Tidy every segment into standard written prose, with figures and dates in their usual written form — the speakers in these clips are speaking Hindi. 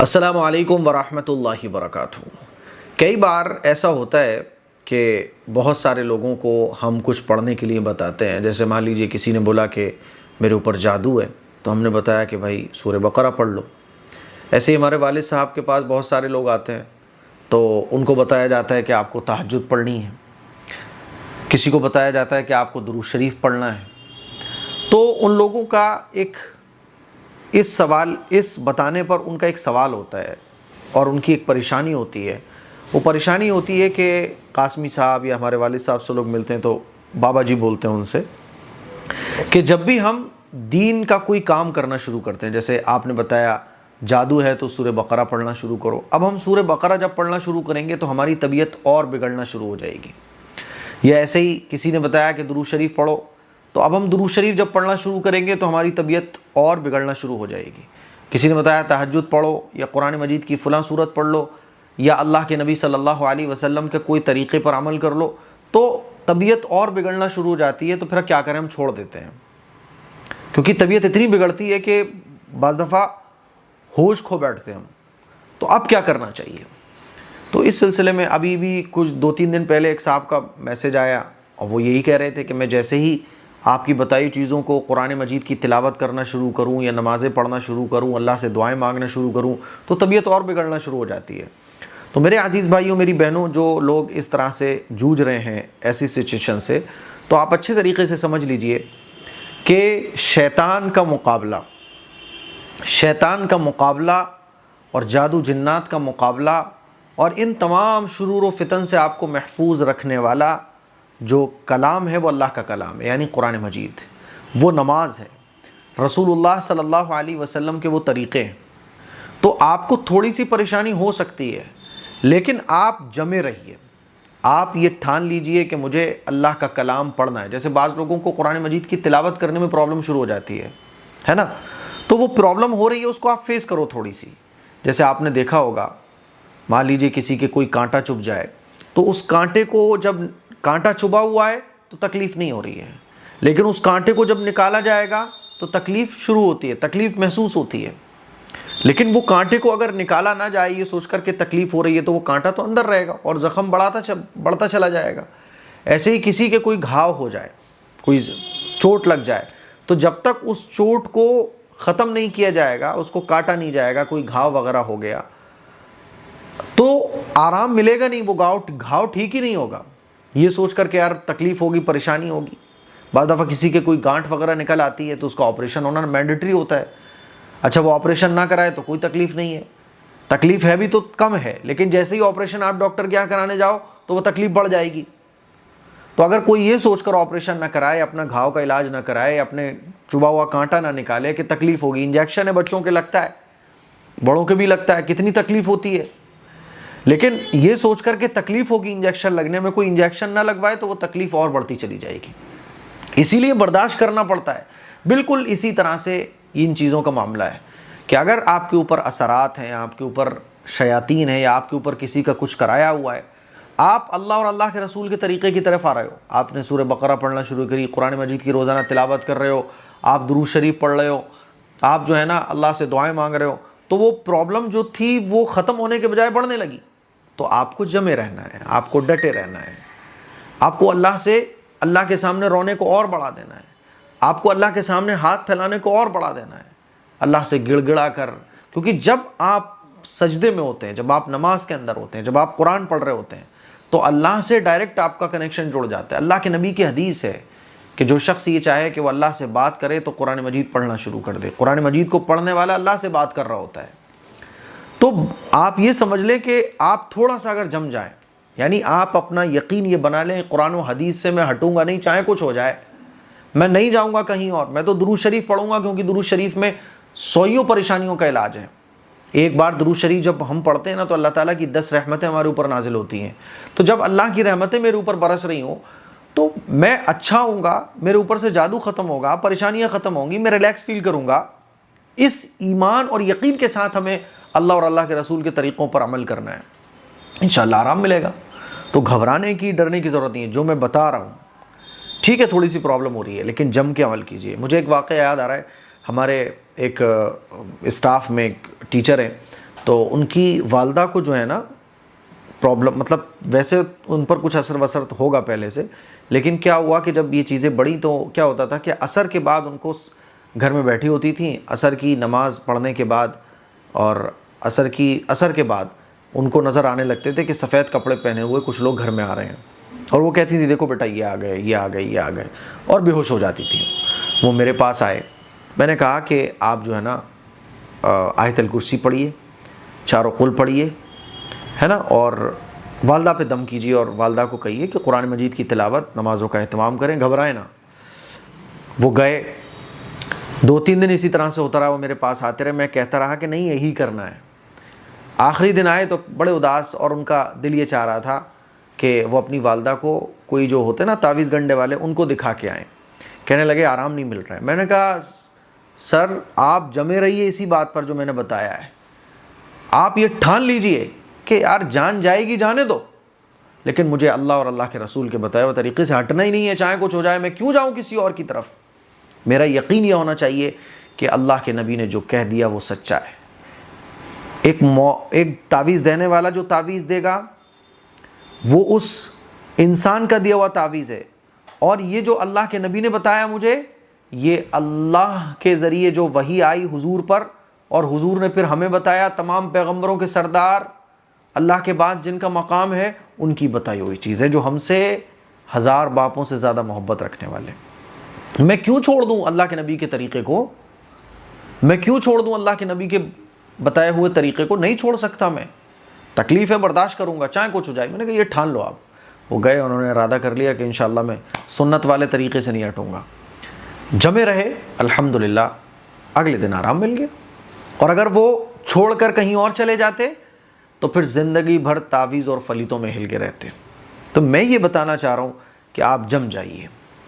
अस्सलामु अलैकुम वरहमतुल्लाहि वबरकातुहू। कई बार ऐसा होता है कि बहुत सारे लोगों को हम कुछ पढ़ने के लिए बताते हैं। जैसे मान लीजिए किसी ने बोला कि मेरे ऊपर जादू है, तो हमने बताया कि भाई सूरह बकरा पढ़ लो। ऐसे ही हमारे वालिद साहब के पास बहुत सारे लोग आते हैं, तो उनको बताया जाता है कि आपको तहज्जुद पढ़नी है, किसी को बताया जाता है कि आपको दुरूद शरीफ पढ़ना है। तो उन लोगों का इस बताने पर उनका एक सवाल होता है और उनकी एक परेशानी होती है। वो परेशानी होती है कि कासमी साहब या हमारे वालिद साहब से लोग मिलते हैं तो बाबा जी बोलते हैं उनसे कि जब भी हम दीन का कोई काम करना शुरू करते हैं, जैसे आपने बताया जादू है तो सूरह बकरा पढ़ना शुरू करो। अब हम सूरह बकरा जब पढ़ना शुरू करेंगे तो हमारी तबीयत और बिगड़ना शुरू हो जाएगी। या ऐसे ही किसी ने बताया कि दुरूद शरीफ पढ़ो, तो अब हम दुरूद शरीफ जब पढ़ना शुरू करेंगे तो हमारी तबीयत और बिगड़ना शुरू हो जाएगी। किसी ने बताया तहज्जुद पढ़ो या कुरान मजीद की फ़लाँ सूरत पढ़ लो या अल्लाह के नबी सल्लल्लाहु अलैहि वसल्लम के कोई तरीक़े पर अमल कर लो, तो तबीयत और बिगड़ना शुरू हो जाती है। तो फिर क्या करें, हम छोड़ देते हैं, क्योंकि तबीयत इतनी बिगड़ती है कि बाज़ दफ़ा होश खो बैठते हैं हम। तो अब क्या करना चाहिए? तो इस सिलसिले में अभी भी कुछ 2-3 दिन पहले एक साहब का मैसेज आया और वो यही कह रहे थे कि मैं जैसे ही आपकी बताई चीज़ों को कुरान मजीद की तिलावत करना शुरू करूं या नमाज़ें पढ़ना शुरू करूं, अल्लाह से दुआएं मांगना शुरू करूं, तो तबीयत और बिगड़ना शुरू हो जाती है। तो मेरे अज़ीज़ भाइयों, मेरी बहनों, जो लोग इस तरह से जूझ रहे हैं ऐसी सिचुएशन से, तो आप अच्छे तरीके से समझ लीजिए कि शैतान का मुकाबला और जादू जिन्नात का मुकाबला और इन तमाम शुरूर व फितन से आपको महफूज रखने वाला जो कलाम है वो अल्लाह का कलाम है, यानी कुरान मजीद, वो नमाज है, रसूलुल्लाह सल्लल्लाहु अलैहि वसल्लम के वो तरीक़े हैं। तो आपको थोड़ी सी परेशानी हो सकती है, लेकिन आप जमे रहिए। आप ये ठान लीजिए कि मुझे अल्लाह का कलाम पढ़ना है। जैसे बाज़ लोगों को कुरान मजीद की तिलावत करने में प्रॉब्लम शुरू हो जाती है ना, तो वो प्रॉब्लम हो रही है, उसको आप फेस करो थोड़ी सी। जैसे आपने देखा होगा, मान लीजिए किसी के कोई कांटा चुभ जाए, तो उस कांटे को, जब कांटा चुभा हुआ है तो तकलीफ़ नहीं हो रही है, लेकिन उस कांटे को जब निकाला जाएगा तो तकलीफ़ शुरू होती है, तकलीफ़ महसूस होती है। लेकिन वो कांटे को अगर निकाला ना जाए ये सोच कर के तकलीफ़ हो रही है, तो वो कांटा तो अंदर रहेगा और ज़ख़म बढ़ता चला जाएगा। ऐसे ही किसी के कोई घाव हो जाए, कोई चोट लग जाए, तो जब तक उस चोट को ख़त्म नहीं किया जाएगा, उसको काटा नहीं जाएगा, कोई घाव वगैरह हो गया, तो आराम मिलेगा नहीं, वो घाव ठीक ही नहीं होगा। ये सोच कर के यार तकलीफ़ होगी, परेशानी होगी। बाद दफ़ा किसी के कोई गांठ वगैरह निकल आती है तो उसका ऑपरेशन होना मैंडेटरी होता है। अच्छा, वो ऑपरेशन ना कराए तो कोई तकलीफ़ नहीं है, तकलीफ़ है भी तो कम है, लेकिन जैसे ही ऑपरेशन आप डॉक्टर के यहाँ कराने जाओ तो वो तकलीफ़ बढ़ जाएगी। तो अगर कोई ये सोच कर ऑपरेशन ना कराए, अपना घाव का इलाज ना कराए, अपने चुभा हुआ कांटा ना निकाले कि तकलीफ़ होगी। इंजेक्शन है, बच्चों के लगता है, बड़ों के भी लगता है, कितनी तकलीफ़ होती है, लेकिन ये सोच कर के तकलीफ़ होगी इंजेक्शन लगने में, कोई इंजेक्शन ना लगवाए तो वो तकलीफ़ और बढ़ती चली जाएगी। इसीलिए बर्दाश्त करना पड़ता है। बिल्कुल इसी तरह से इन चीज़ों का मामला है कि अगर आपके ऊपर असरात हैं, आपके ऊपर शयातीन है, या आपके ऊपर किसी का कुछ कराया हुआ है, आप अल्लाह और अल्लाह के रसूल के तरीक़े की तरफ आ रहे हो, आपने सूरह बकरा पढ़ना शुरू करी, कुरान मजीद की रोज़ाना तिलावत कर रहे हो, आप दुरूद शरीफ पढ़ रहे हो, आप जो है ना अल्लाह से दुआएँ मांग रहे हो, तो वो प्रॉब्लम जो थी वो ख़त्म होने के बजाय बढ़ने लगी। तो आपको जमे रहना है, आपको डटे रहना है, आपको अल्लाह के सामने रोने को और बढ़ा देना है, आपको अल्लाह के सामने हाथ फैलाने को और बढ़ा देना है, अल्लाह से गिड़गिड़ा कर। क्योंकि जब आप सजदे में होते हैं, जब आप नमाज के अंदर होते हैं, जब आप कुरान पढ़ रहे होते हैं, तो अल्लाह से डायरेक्ट आपका कनेक्शन जुड़ जाता है। अल्लाह के नबी की हदीस है कि जो शख्स ये चाहे कि वो अल्लाह से बात करे तो कुरान मजीद पढ़ना शुरू कर दे। कुरान मजीद को पढ़ने वाला अल्लाह से बात कर रहा होता है। तो आप ये समझ लें कि आप थोड़ा सा अगर जम जाएं, यानी आप अपना यकीन ये बना लें, कुरान व हदीस से मैं हटूंगा नहीं, चाहे कुछ हो जाए, मैं नहीं जाऊंगा कहीं और, मैं तो दुरूद शरीफ पढ़ूंगा, क्योंकि दुरूद शरीफ में सौयों परेशानियों का इलाज है। एक बार दुरूद शरीफ जब हम पढ़ते हैं ना, तो अल्लाह ताला की 10 रहमतें हमारे ऊपर नाजिल होती हैं। तो जब अल्लाह की रहमतें मेरे ऊपर बरस रही हों तो मैं अच्छा होऊंगा, मेरे ऊपर से जादू ख़त्म होगा, परेशानियाँ ख़त्म होंगी, मैं रिलैक्स फील करूँगा। इस ईमान और यकीन के साथ हमें अल्लाह और अल्लाह के रसूल के तरीक़ों पर अमल करना है, इंशाअल्लाह आराम मिलेगा। तो घबराने की, डरने की ज़रूरत नहीं है। जो मैं बता रहा हूँ, ठीक है थोड़ी सी प्रॉब्लम हो रही है, लेकिन जम के अमल कीजिए। मुझे एक वाक़या याद आ रहा है, हमारे एक स्टाफ में एक टीचर हैं, तो उनकी वालदा को जो है ना प्रॉब्लम, मतलब वैसे उन पर कुछ असर वसर तो होगा पहले से, लेकिन क्या हुआ कि जब ये चीज़ें बढ़ी तो क्या होता था कि असर के बाद उनको घर में बैठी होती थी, असर की नमाज़ पढ़ने के बाद और असर के बाद उनको नज़र आने लगते थे कि सफ़ेद कपड़े पहने हुए कुछ लोग घर में आ रहे हैं, और वो कहती थी देखो बेटा ये आ गए, ये आ गए, ये आ गए, और बेहोश हो जाती थी। वो मेरे पास आए, मैंने कहा कि आप जो है ना आयतल कुर्सी पढ़िए, चारों कुल पढ़िए, है ना, और वालदा पे दम कीजिए और वालदा को कहिए कि कुरान मजीद की तिलावत, नमाज़ों का एहतमाम करें, घबराएं ना। वो गए, 2-3 दिन इसी तरह से होता रहा, वो मेरे पास आते रहे, मैं कहता रहा कि नहीं यही करना है। आखिरी दिन आए तो बड़े उदास, और उनका दिल ये चाह रहा था कि वो अपनी वालदा को कोई जो होते ना तावीज़ गंडे वाले, उनको दिखा के आएँ। कहने लगे आराम नहीं मिल रहा है। मैंने कहा सर आप जमे रहिए इसी बात पर जो मैंने बताया है, आप ये ठान लीजिए कि यार जान जाएगी जाने दो, लेकिन मुझे अल्लाह और अल्लाह के रसूल के बताए हुए तरीक़े से हटना ही नहीं है, चाहे कुछ हो जाए, मैं क्यों जाऊँ किसी और की तरफ। मेरा यकीन यह होना चाहिए कि अल्लाह के नबी ने जो कह दिया वो सच्चा है। एक तावीज़ देने वाला जो तावीज़ देगा वो उस इंसान का दिया हुआ तावीज़ है, और ये जो अल्लाह के नबी ने बताया मुझे, ये अल्लाह के ज़रिए जो वही आई हुजूर पर, और हुजूर ने फिर हमें बताया, तमाम पैगंबरों के सरदार, अल्लाह के बाद जिनका मकाम है, उनकी बताई हुई चीज़ है, जो हमसे 1000 बापों से ज़्यादा मोहब्बत रखने वाले। मैं क्यों छोड़ दूँ अल्लाह के नबी के तरीक़े को, मैं क्यों छोड़ दूँ अल्लाह के नबी के बताए हुए तरीक़े को। नहीं छोड़ सकता मैं, तकलीफ़ है, बर्दाश्त करूँगा चाहे कुछ हो जाए। मैंने कहा ये ठान लो आप। वो गए, उन्होंने इरादा कर लिया कि इंशाअल्लाह मैं सुन्नत वाले तरीक़े से नहीं हटूँगा। जमे रहे, अल्हम्दुलिल्लाह अगले दिन आराम मिल गया। और अगर वो छोड़कर कहीं और चले जाते तो फिर ज़िंदगी भर तावीज़ और फलीतों में हिल के रहते। तो मैं ये बताना चाह रहा हूँ कि आप जम जाइए।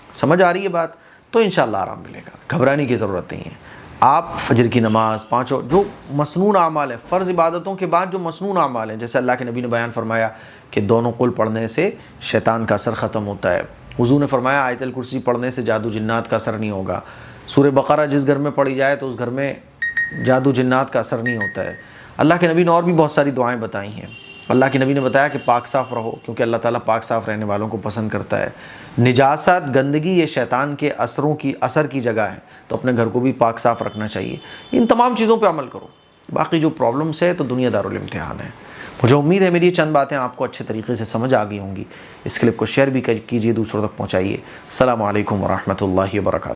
समझ आ रही है बात? तो इंशाअल्लाह आराम मिलेगा, घबराने की ज़रूरत नहीं है। आप फजर की नमाज़, पाँचों जो मसनून आमाल है, फ़र्ज़ इबादतों के बाद जो मसनून आमाल हैं, जैसे अल्लाह के नबी ने बयान फरमाया कि दोनों कुल पढ़ने से शैतान का असर ख़त्म होता है। हुज़ूर ने फरमाया आयतल कुर्सी पढ़ने से जादू जिन्नात का असर नहीं होगा। सूरह बक़रा जिस घर में पढ़ी जाए तो उस घर में जादू जिन्नात का असर नहीं होता है। अल्लाह के नबी ने और भी बहुत सारी दुआएं बताई हैं। अल्लाह के नबी ने बताया कि पाक साफ़ रहो, क्योंकि अल्लाह ताला पाक साफ़ रहने वालों को पसंद करता है। निजासत, गंदगी ये शैतान के असर की जगह है, तो अपने घर को भी पाक साफ़ रखना चाहिए। इन तमाम चीज़ों पर अमल करो। बाकी जो प्रॉब्लम्स है तो दुनिया दारुल इम्तिहान है। मुझे उम्मीद है मेरी ये चंद बातें आपको अच्छे तरीके से समझ आ गई होंगी। इस क्लिप को शेयर भी कीजिए, दूसरों तक पहुँचाइए। अस्सलामु अलैकुम व रहमतुल्लाहि व बरकातुहू।